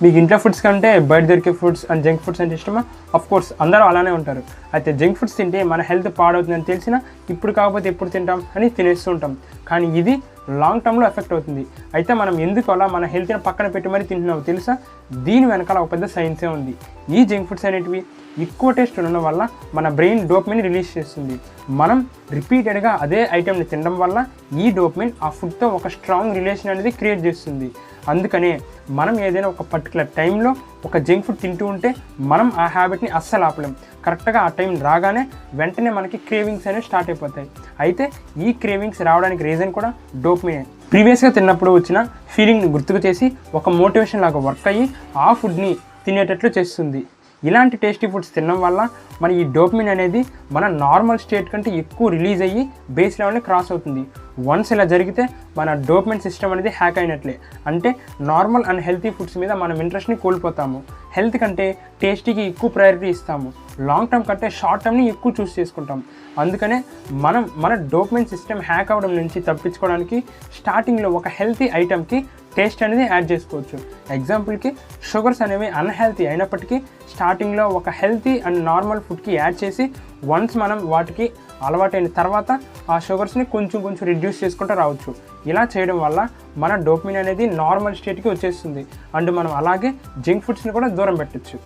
మీకు ఇంట్లో ఫుడ్స్ కంటే బయట దొరికే ఫుడ్స్ అండ్ జంక్ ఫుడ్స్ అంటే ఇష్టమా? కోర్స్ అందరూ అలానే ఉంటారు. అయితే జంక్ ఫుడ్స్ తింటే మన హెల్త్ పాడవుతుందని తెలిసినా ఇప్పుడు కాకపోతే ఎప్పుడు తింటాం అని తినేస్తూ ఉంటాం. కానీ ఇది లాంగ్ టర్మ్లో ఎఫెక్ట్ అవుతుంది. అయితే మనం ఎందుకు అలా మన హెల్త్ని పక్కన పెట్టి మరీ తింటున్నామో తెలుసా? దీని వెనకాల ఒక పెద్ద సైన్సే ఉంది. ఈ జంక్ ఫుడ్స్ అనేటివి ఎక్కువ టేస్ట్ ఉండడం వల్ల మన బ్రెయిన్ డోపమైన్ రిలీజ్ చేస్తుంది. మనం రిపీటెడ్గా అదే ఐటెంని తినడం వల్ల ఈ డోపమైన్ ఆ ఫుడ్తో ఒక స్ట్రాంగ్ రిలేషన్ అనేది క్రియేట్ చేస్తుంది. అందుకనే మనం ఏదైనా ఒక పర్టికులర్ టైంలో ఒక జంక్ ఫుడ్ తింటూ ఉంటే మనం ఆ హ్యాబిట్ని అస్సలు ఆపలేం. కరెక్ట్గా ఆ టైం రాగానే వెంటనే మనకి క్రేవింగ్స్ అనేవి స్టార్ట్ అయిపోతాయి. అయితే ఈ క్రేవింగ్స్ రావడానికి రీజన్ కూడా డోపమైన్. ప్రీవియస్గా తిన్నప్పుడు వచ్చిన ఫీలింగ్ని గుర్తుకు చేసి ఒక మోటివేషన్ లాగా వర్క్ అయ్యి ఆ ఫుడ్ని తినేటట్లు చేస్తుంది. ఇలాంటి టేస్టీ ఫుడ్స్ తినడం వల్ల మన ఈ డోపమైన్ అనేది మన నార్మల్ స్టేట్ కంటే ఎక్కువ రిలీజ్ అయ్యి బేస్ లెవెల్ని క్రాస్ అవుతుంది. వన్స్ ఇలా జరిగితే మన డోపమైన్ సిస్టమ్ అనేది హ్యాక్ అయినట్లే. అంటే నార్మల్ అండ్ హెల్తీ ఫుడ్స్ మీద మనం ఇంట్రెస్ట్ని కోల్పోతాము. హెల్త్ కంటే టేస్టీకి ఎక్కువ ప్రయారిటీ ఇస్తాము. లాంగ్ టర్మ్ కంటే షార్ట్ టర్మ్ని ఎక్కువ చూస్ చేసుకుంటాం. అందుకనే మనం మన డోపమైన్ సిస్టమ్ హ్యాక్ అవ్వడం నుంచి తప్పించుకోవడానికి స్టార్టింగ్లో ఒక హెల్తీ ఐటమ్కి టేస్ట్ అనేది యాడ్ చేసుకోవచ్చు. ఎగ్జాంపుల్కి షుగర్స్ అనేవి అన్హెల్తీ అయినప్పటికీ స్టార్టింగ్లో ఒక హెల్తీ అండ్ నార్మల్ ఫుడ్కి యాడ్ చేసి వన్స్ మనం వాటికి అలవాటైన తర్వాత ఆ షుగర్స్ని కొంచెం రిడ్యూస్ చేసుకుంటూ రావచ్చు. ఇలా చేయడం వల్ల మన డోపమైన్ అనేది నార్మల్ స్టేట్కి వచ్చేస్తుంది. అండ్ మనం అలాగే జంక్ ఫుడ్స్ని కూడా దూరం పెట్టచ్చు.